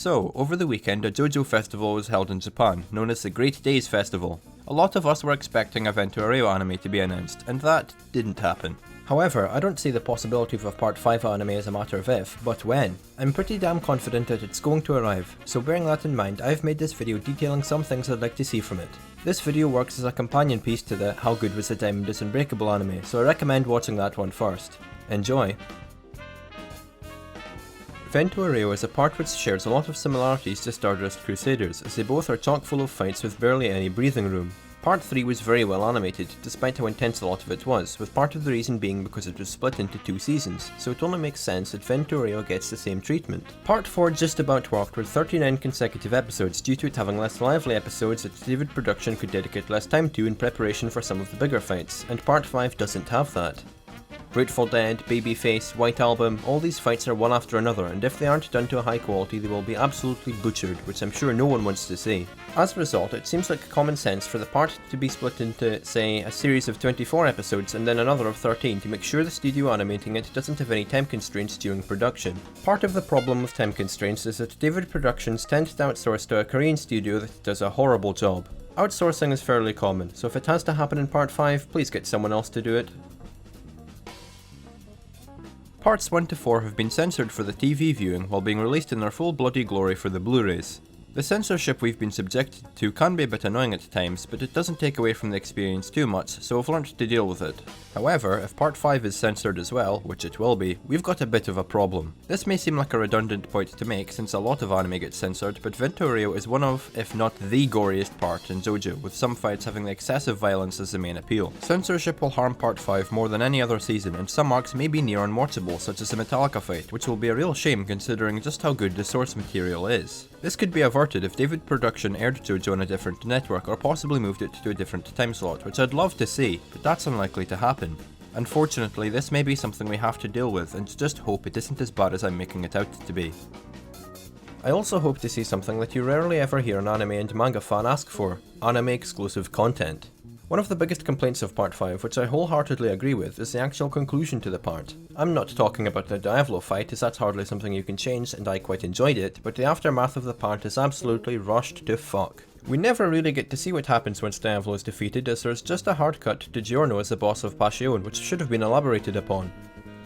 So, over the weekend a JoJo festival was held in Japan, known as the Great Days Festival. A lot of us were expecting a Vento Aureo anime to be announced, and that didn't happen. However, I don't see the possibility of a part 5 anime as a matter of if, but when. I'm pretty damn confident that it's going to arrive, so bearing that in mind, I've made this video detailing some things I'd like to see from it. This video works as a companion piece to the How Good Was the Diamond is Unbreakable anime, so I recommend watching that one first. Enjoy! Vento Aureo is a part which shares a lot of similarities to Stardust Crusaders, as they both are chock full of fights with barely any breathing room. Part 3 was very well animated, despite how intense a lot of it was, with part of the reason being because it was split into 2 seasons, so it only makes sense that Vento Aureo gets the same treatment. Part 4 just about worked with 39 consecutive episodes due to it having less lively episodes that David Production could dedicate less time to in preparation for some of the bigger fights, and Part 5 doesn't have that. Grateful Dead, Babyface, White Album, all these fights are one after another, and if they aren't done to a high quality they will be absolutely butchered, which I'm sure no one wants to see. As a result, it seems like common sense for the part to be split into, say, a series of 24 episodes and then another of 13 to make sure the studio animating it doesn't have any time constraints during production. Part of the problem with time constraints is that David Productions tend to outsource to a Korean studio that does a horrible job. Outsourcing is fairly common, so if it has to happen in part 5, please get someone else to do it. Parts 1 to 4 have been censored for the TV viewing while being released in their full bloody glory for the Blu-rays. The censorship we've been subjected to can be a bit annoying at times, but it doesn't take away from the experience too much, so I've learned to deal with it. However, if part 5 is censored as well, which it will be, we've got a bit of a problem. This may seem like a redundant point to make since a lot of anime gets censored, but Vento Aureo is one of, if not the goriest part in JoJo, with some fights having the excessive violence as the main appeal. Censorship will harm part 5 more than any other season, and some arcs may be near unwatchable, such as the Metallica fight, which will be a real shame considering just how good the source material is. This could be averted if David Production aired JoJo on a different network or possibly moved it to a different time slot, which I'd love to see, but that's unlikely to happen. Unfortunately, this may be something we have to deal with, and just hope it isn't as bad as I'm making it out to be. I also hope to see something that you rarely ever hear an anime and manga fan ask for: anime exclusive content. One of the biggest complaints of part 5, which I wholeheartedly agree with, is the actual conclusion to the part. I'm not talking about the Diavolo fight, as that's hardly something you can change, and I quite enjoyed it, but the aftermath of the part is absolutely rushed to fuck. We never really get to see what happens once Diavolo is defeated, as there's just a hard cut to Giorno as the boss of Passione, which should have been elaborated upon.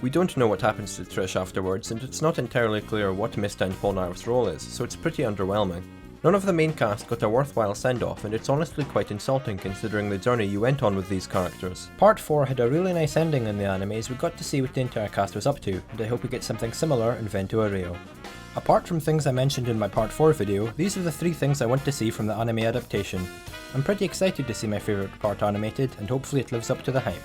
We don't know what happens to Trish afterwards, and it's not entirely clear what Mista and Polnareff's role is, so it's pretty underwhelming. None of the main cast got a worthwhile send-off, and it's honestly quite insulting considering the journey you went on with these characters. Part 4 had a really nice ending in the anime as we got to see what the entire cast was up to, and I hope we get something similar in Vento Aureo. Apart from things I mentioned in my part 4 video, these are the 3 things I want to see from the anime adaptation. I'm pretty excited to see my favourite part animated, and hopefully it lives up to the hype.